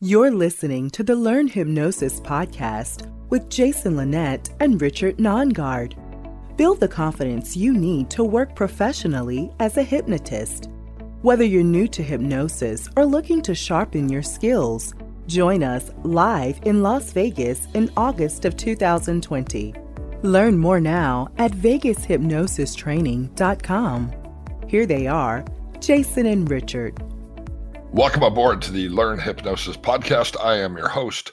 You're listening to the Learn Hypnosis podcast with Jason Linett and Richard Nongard. Build the confidence you need to work professionally as a hypnotist. Whether you're new to hypnosis or looking to sharpen your skills, join us live in Las Vegas in August of 2020. Learn more now at vegashypnosistraining.com. Here they are, Jason and Richard. Welcome aboard to the Learn Hypnosis podcast. I am your host,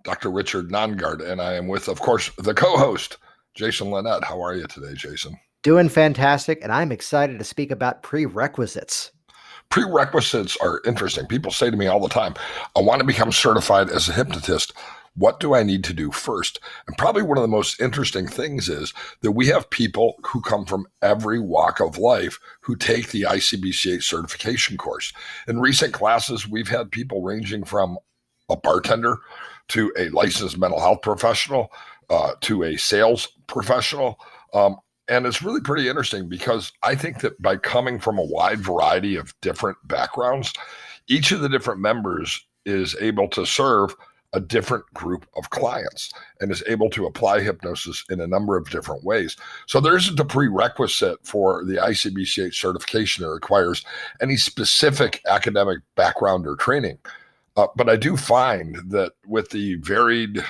Dr. Richard Nongard, and I am with, of course, the co-host, Jason Linett. How are you today, Jason? Doing fantastic, and I'm excited to speak about prerequisites. Prerequisites are interesting. People say to me all the time, I want to become certified as a hypnotist. What do I need to do first? And probably one of the most interesting things is that we have people who come from every walk of life who take the ICBCH certification course. In recent classes, we've had people ranging from a bartender to a licensed mental health professional to a sales professional. And it's really pretty interesting because I think that by coming from a wide variety of different backgrounds, each of the different members is able to serve a different group of clients and is able to apply hypnosis in a number of different ways. So there isn't a prerequisite for the ICBCH certification that requires any specific academic background or training. But I do find that with the varied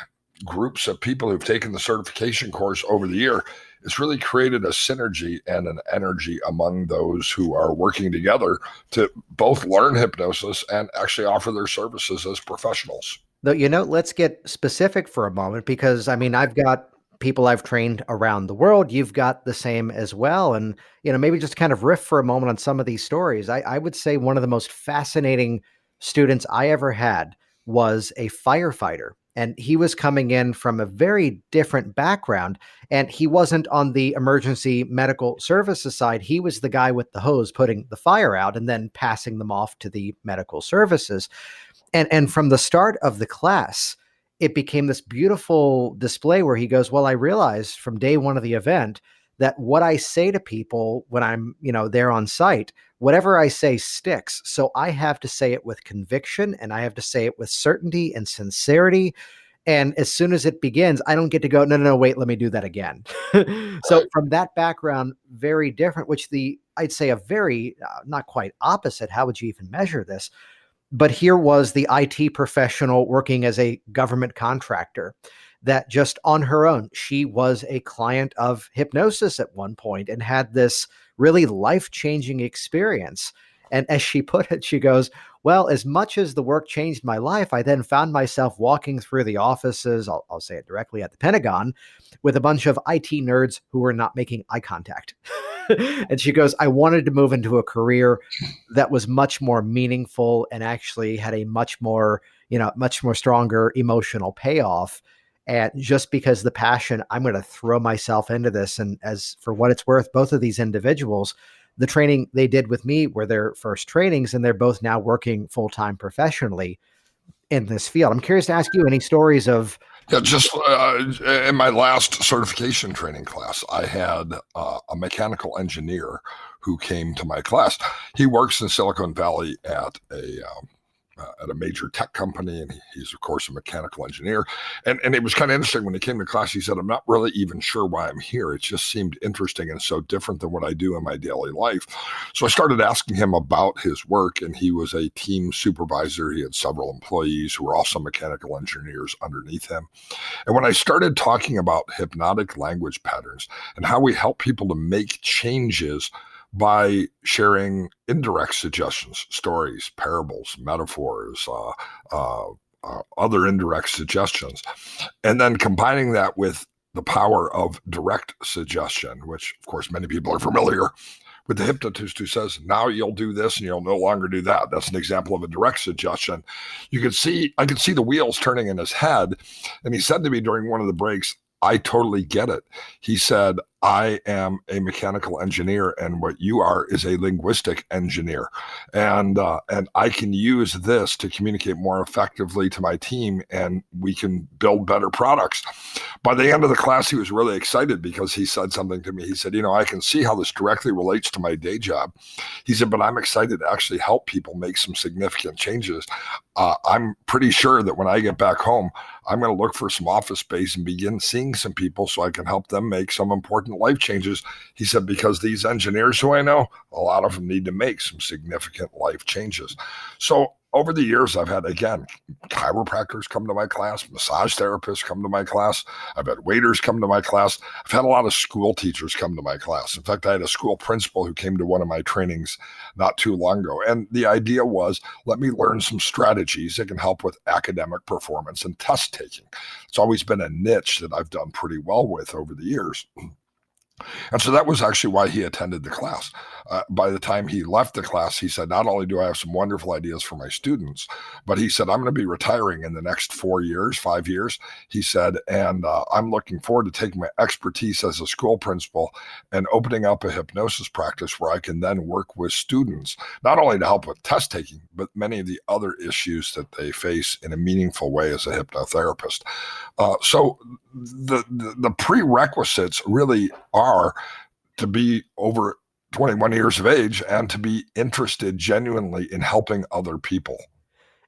groups of people who've taken the certification course over the year, it's really created a synergy and an energy among those who are working together to both learn hypnosis and actually offer their services as professionals. Though, let's get specific for a moment because, I've got people I've trained around the world. You've got the same as well. And, maybe just kind of riff for a moment on some of these stories. I would say one of the most fascinating students I ever had was a firefighter. And he was coming in from a very different background. And he wasn't on the emergency medical services side. He was the guy with the hose putting the fire out and then passing them off to the medical services. And from the start of the class, it became this beautiful display where he goes, well, I realized from day one of the event that what I say to people when I'm, there on site, whatever I say sticks. So I have to say it with conviction and I have to say it with certainty and sincerity. And as soon as it begins, I don't get to go, no, wait, let me do that again. So from that background, very different, which I'd say a very, not quite opposite. How would you even measure this? But here was the IT professional working as a government contractor that just on her own, she was a client of hypnosis at one point and had this really life-changing experience. And as she put it, she goes, well, as much as the work changed my life, I then found myself walking through the offices, I'll say it directly, at the Pentagon with a bunch of IT nerds who were not making eye contact. And she goes, I wanted to move into a career that was much more meaningful and actually had a much more stronger emotional payoff. And just because the passion, I'm going to throw myself into this. And as for what it's worth, both of these individuals, the training they did with me were their first trainings, and they're both now working full-time professionally in this field. I'm curious to ask you any stories of. Yeah, just in my last certification training class, I had a mechanical engineer who came to my class. He works in Silicon Valley at a major tech company, and he's, of course, a mechanical engineer. And it was kind of interesting when he came to class. He said, I'm not really even sure why I'm here. It just seemed interesting and so different than what I do in my daily life. So I started asking him about his work, and he was a team supervisor. He had several employees who were also mechanical engineers underneath him. And when I started talking about hypnotic language patterns and how we help people to make changes by sharing indirect suggestions, stories, parables, metaphors, other indirect suggestions, and then combining that with the power of direct suggestion, which, of course, many people are familiar with the hypnotist who says, now you'll do this and you'll no longer do that. That's an example of a direct suggestion. I could see the wheels turning in his head. And he said to me during one of the breaks, I totally get it. He said, I am a mechanical engineer, and what you are is a linguistic engineer, and I can use this to communicate more effectively to my team, and we can build better products. By the end of the class, he was really excited because he said something to me. He said, I can see how this directly relates to my day job. He said, but I'm excited to actually help people make some significant changes. I'm pretty sure that when I get back home, I'm going to look for some office space and begin seeing some people so I can help them make some important life changes. He said, because these engineers who I know, a lot of them need to make some significant life changes. So over the years, I've had, again, chiropractors come to my class, massage therapists come to my class. I've had waiters come to my class. I've had a lot of school teachers come to my class. In fact, I had a school principal who came to one of my trainings not too long ago. And the idea was, let me learn some strategies that can help with academic performance and test taking. It's always been a niche that I've done pretty well with over the years. And so that was actually why he attended the class. By the time he left the class, he said, not only do I have some wonderful ideas for my students, but he said, I'm going to be retiring in the next 5 years. He said, and I'm looking forward to taking my expertise as a school principal and opening up a hypnosis practice where I can then work with students, not only to help with test taking, but many of the other issues that they face in a meaningful way as a hypnotherapist. So the prerequisites really are to be over 21 years of age and to be interested genuinely in helping other people.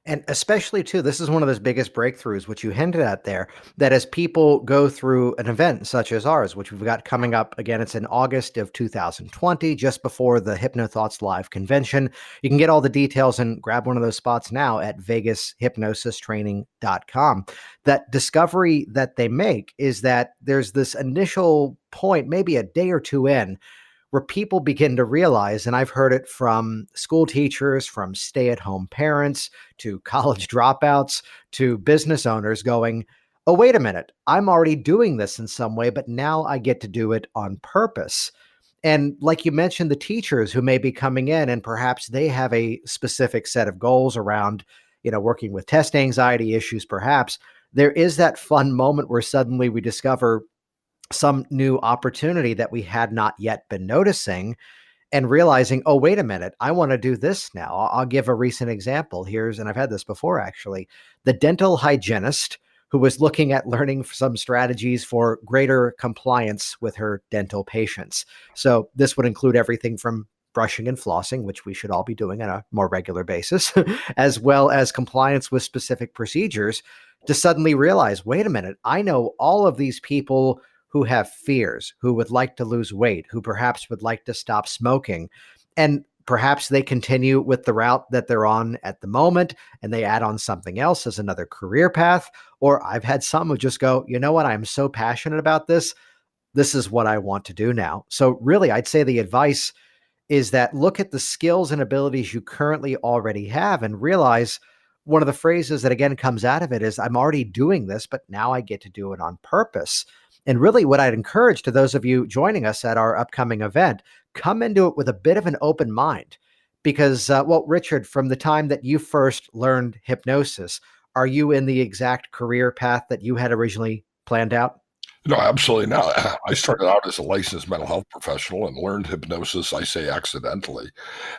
And especially too, this is one of those biggest breakthroughs, which you hinted at there, that as people go through an event such as ours, which we've got coming up, again, it's in August of 2020, just before the HypnoThoughts Live convention. You can get all the details and grab one of those spots now at vegashypnosistraining.com. That discovery that they make is that there's this initial point, maybe a day or two in, where people begin to realize, and I've heard it from school teachers, from stay-at-home parents, to college dropouts, to business owners going, oh, wait a minute, I'm already doing this in some way, but now I get to do it on purpose. And like you mentioned, the teachers who may be coming in and perhaps they have a specific set of goals around, working with test anxiety issues, perhaps, there is that fun moment where suddenly we discover some new opportunity that we had not yet been noticing and realizing, oh, wait a minute, I want to do this now. I'll give a recent example. And I've had this before, actually, the dental hygienist who was looking at learning some strategies for greater compliance with her dental patients. So this would include everything from brushing and flossing, which we should all be doing on a more regular basis, as well as compliance with specific procedures, to suddenly realize, wait a minute, I know all of these people who have fears, who would like to lose weight, who perhaps would like to stop smoking. And perhaps they continue with the route that they're on at the moment and they add on something else as another career path. Or I've had some who just go, you know what, I'm so passionate about this. This is what I want to do now. So really, I'd say the advice is that look at the skills and abilities you currently already have and realize one of the phrases that again comes out of it is, I'm already doing this, but now I get to do it on purpose. And really what I'd encourage to those of you joining us at our upcoming event, come into it with a bit of an open mind because, Richard, from the time that you first learned hypnosis, are you in the exact career path that you had originally planned out? No, absolutely not. I started out as a licensed mental health professional and learned hypnosis, I say accidentally.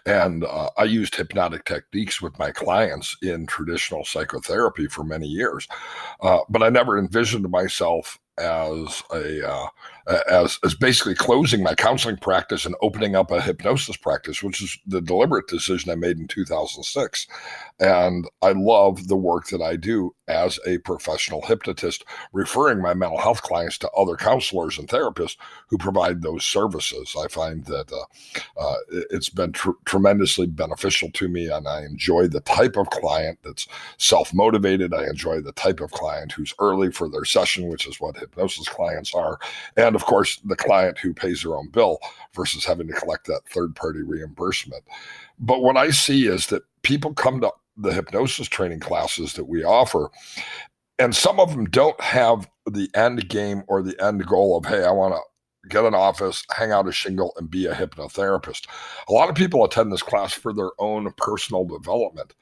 And I used hypnotic techniques with my clients in traditional psychotherapy for many years. But I never envisioned myself as as basically closing my counseling practice and opening up a hypnosis practice, which is the deliberate decision I made in 2006. And I love the work that I do as a professional hypnotist, referring my mental health clients to other counselors and therapists who provide those services. I find that it's been tremendously beneficial to me, and I enjoy the type of client that's self-motivated. I enjoy the type of client who's early for their session, which is what hypnosis clients are. And of course, the client who pays their own bill versus having to collect that third-party reimbursement. But what I see is that people come to the hypnosis training classes that we offer, and some of them don't have the end game or the end goal of, hey, I want to get an office, hang out a shingle, and be a hypnotherapist. A lot of people attend this class for their own personal development.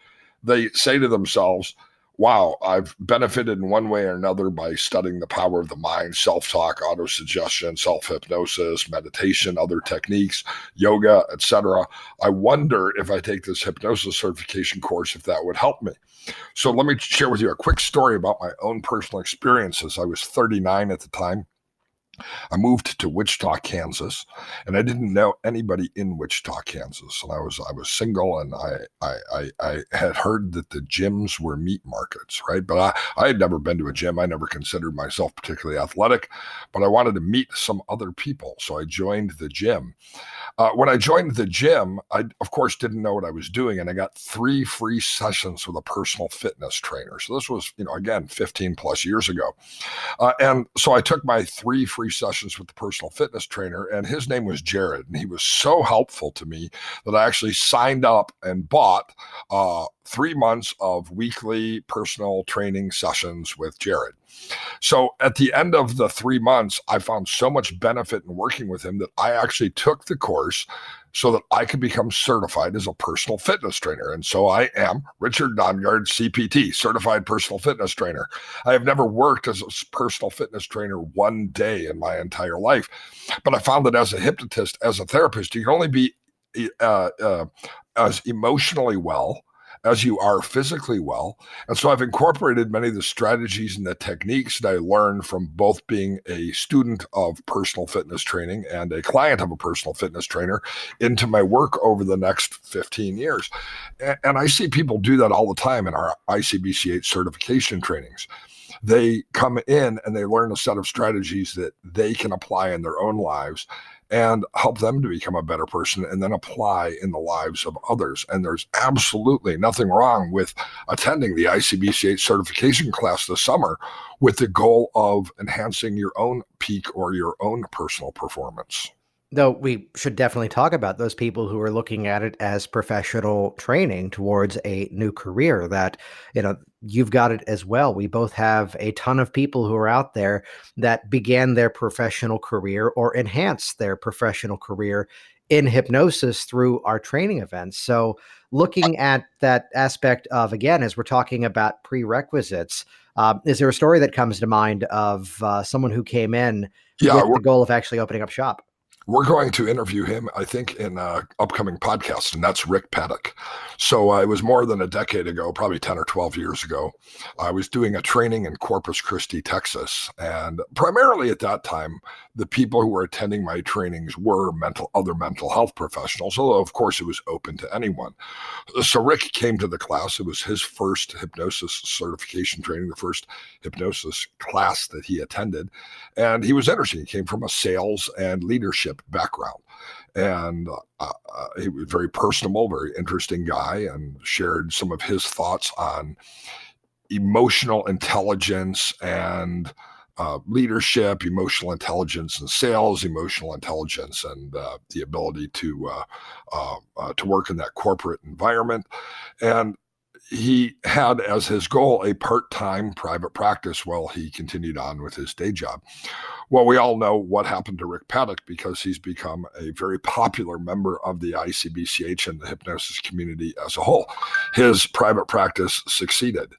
They say to themselves, wow, I've benefited in one way or another by studying the power of the mind, self-talk, auto-suggestion, self-hypnosis, meditation, other techniques, yoga, etc. I wonder if I take this hypnosis certification course, if that would help me. So let me share with you a quick story about my own personal experiences. I was 39 at the time. I moved to Wichita, Kansas, and I didn't know anybody in Wichita, Kansas. And I was single, and I had heard that the gyms were meat markets, right? But I had never been to a gym. I never considered myself particularly athletic, but I wanted to meet some other people, so I joined the gym. When I joined the gym, I, of course, didn't know what I was doing, and I got 3 free sessions with a personal fitness trainer. So this was, again, 15 plus years ago. And so I took my 3 free sessions with the personal fitness trainer, and his name was Jared. And he was so helpful to me that I actually signed up and bought 3 months of weekly personal training sessions with Jared. So at the end of the 3 months, I found so much benefit in working with him that I actually took the course so that I could become certified as a personal fitness trainer. And so I am Richard Nongard, CPT, certified personal fitness trainer. I have never worked as a personal fitness trainer one day in my entire life, but I found that as a hypnotist, as a therapist, you can only be as emotionally well as you are physically well. And so I've incorporated many of the strategies and the techniques that I learned from both being a student of personal fitness training and a client of a personal fitness trainer into my work over the next 15 years. And I see people do that all the time in our ICBCH certification trainings. They come in and they learn a set of strategies that they can apply in their own lives and help them to become a better person and then apply in the lives of others. And there's absolutely nothing wrong with attending the ICBCH certification class this summer with the goal of enhancing your own peak or your own personal performance. Though we should definitely talk about those people who are looking at it as professional training towards a new career, that, you've got it as well. We both have a ton of people who are out there that began their professional career or enhanced their professional career in hypnosis through our training events. So looking at that aspect of, again, as we're talking about prerequisites, is there a story that comes to mind of someone who came in with the goal of actually opening up shop? We're going to interview him, I think, in an upcoming podcast, and that's Rick Paddock. So it was more than a decade ago, probably 10 or 12 years ago. I was doing a training in Corpus Christi, Texas. And primarily at that time, the people who were attending my trainings were other mental health professionals, although, of course, it was open to anyone. So Rick came to the class. It was his first hypnosis certification training, the first hypnosis class that he attended. And he was interesting. He came from a sales and leadership background, and he was very personable, very interesting guy, and shared some of his thoughts on emotional intelligence and leadership, emotional intelligence and sales, emotional intelligence and the ability to work in that corporate environment. And he had as his goal a part-time private practice while he continued on with his day job. Well, we all know what happened to Rick Paddock because he's become a very popular member of the ICBCH and the hypnosis community as a whole. His private practice succeeded.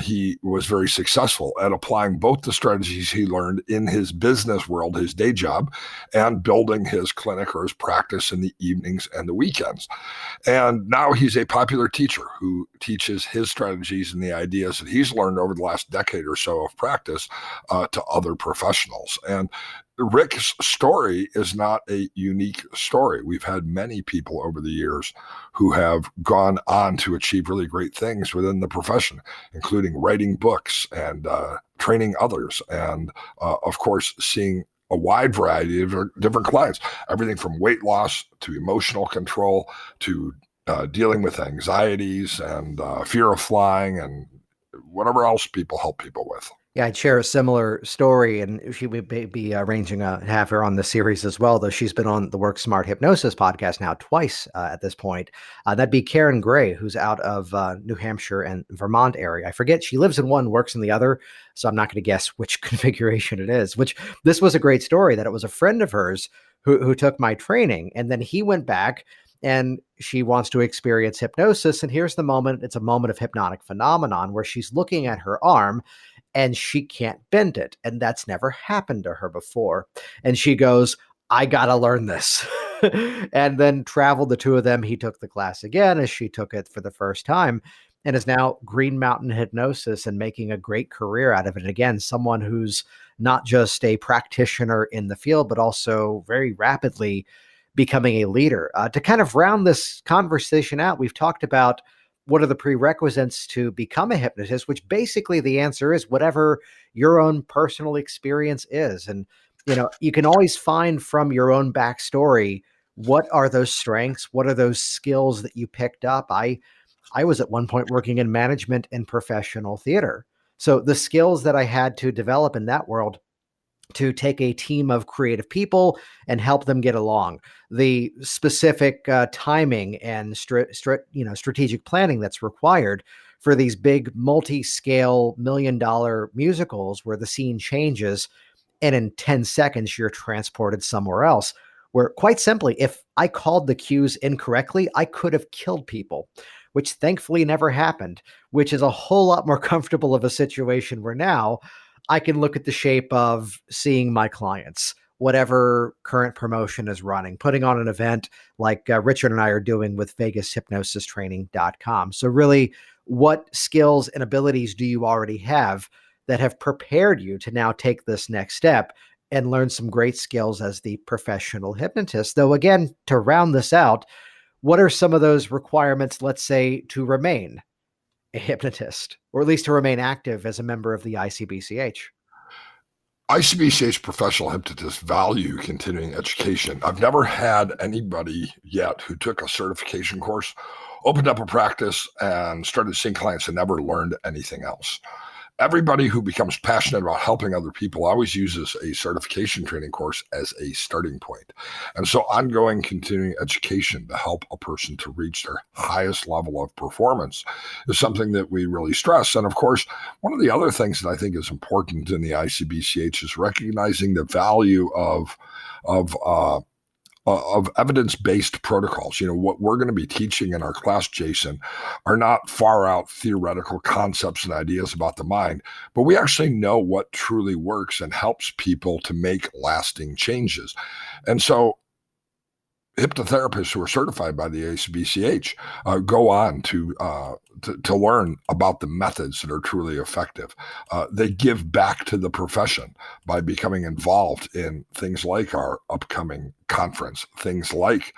He was very successful at applying both the strategies he learned in his business world, his day job, and building his clinic or his practice in the evenings and the weekends. And now he's a popular teacher who teaches his strategies and the ideas that he's learned over the last decade or so of practice to other professionals. And Rick's story is not a unique story. We've had many people over the years who have gone on to achieve really great things within the profession, including writing books and training others, and of course, seeing a wide variety of different clients, everything from weight loss to emotional control to dealing with anxieties and fear of flying and whatever else people help people with. Yeah, I'd share a similar story, and she would be arranging to have her on the series as well, though she's been on the Work Smart Hypnosis podcast now twice at this point. That'd be Karen Gray, who's out of New Hampshire and Vermont area. I forget, she lives in one, works in the other, so I'm not going to guess which configuration it is, this was a great story, that it was a friend of hers who took my training, and then he went back and she wants to experience hypnosis. And here's the moment. It's a moment of hypnotic phenomenon where she's looking at her arm and she can't bend it. And that's never happened to her before. And she goes, I got to learn this. And then traveled the two of them. He took the class again as she took it for the first time, and is now Green Mountain Hypnosis and making a great career out of it. And again, someone who's not just a practitioner in the field, but also very rapidly becoming a leader. To kind of round this conversation out, we've talked about what are the prerequisites to become a hypnotist, which basically the answer is whatever your own personal experience is. And, you can always find from your own backstory, what are those strengths? What are those skills that you picked up? I was at one point working in management and professional theater. So the skills that I had to develop in that world to take a team of creative people and help them get along, the specific timing and strategic planning that's required for these big multi-scale $1 million musicals where the scene changes and in 10 seconds you're transported somewhere else, where quite simply, if I called the cues incorrectly, I could have killed people, which thankfully never happened, which is a whole lot more comfortable of a situation where now I can look at the shape of seeing my clients, whatever current promotion is running, putting on an event like Richard and I are doing with VegasHypnosisTraining.com. So really, what skills and abilities do you already have that have prepared you to now take this next step and learn some great skills as the professional hypnotist? Though again, to round this out, what are some of those requirements, let's say, to remain a hypnotist, or at least to remain active as a member of the ICBCH? ICBCH professional hypnotists value continuing education. I've never had anybody yet who took a certification course, opened up a practice, and started seeing clients and never learned anything else. Everybody who becomes passionate about helping other people always uses a certification training course as a starting point. And so ongoing continuing education to help a person to reach their highest level of performance is something that we really stress. And of course, one of the other things that I think is important in the ICBCH is recognizing the value of evidence-based protocols. What we're going to be teaching in our class, Jason, are not far out theoretical concepts and ideas about the mind, but we actually know what truly works and helps people to make lasting changes. And so hypnotherapists who are certified by the ICBCH go on to learn about the methods that are truly effective. They give back to the profession by becoming involved in things like our upcoming conference, things like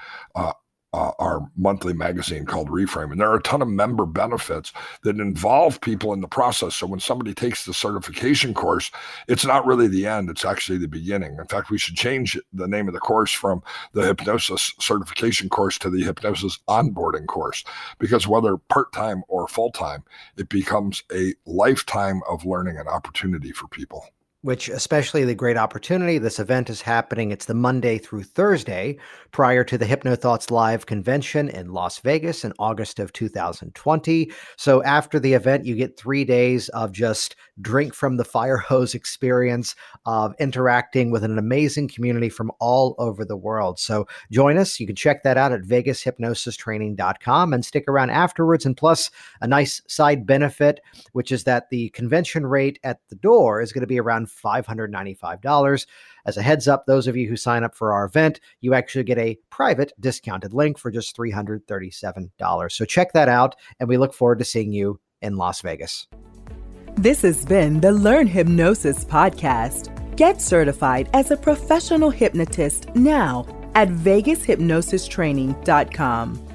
our monthly magazine called Reframe. And there are a ton of member benefits that involve people in the process. So when somebody takes the certification course, it's not really the end, it's actually the beginning. In fact, we should change the name of the course from the Hypnosis certification course to the Hypnosis onboarding course, because whether part-time or full-time, it becomes a lifetime of learning and opportunity for people. Which especially the great opportunity. This event is happening. It's the Monday through Thursday prior to the HypnoThoughts Live convention in Las Vegas in August of 2020. So after the event, you get 3 days of just drink from the fire hose experience of interacting with an amazing community from all over the world. So join us. You can check that out at VegasHypnosisTraining.com and stick around afterwards. And plus a nice side benefit, which is that the convention rate at the door is going to be around $595. As a heads up, those of you who sign up for our event, you actually get a private discounted link for just $337. So check that out, and we look forward to seeing you in Las Vegas. This has been the Learn Hypnosis podcast. Get certified as a professional hypnotist now at VegasHypnosisTraining.com.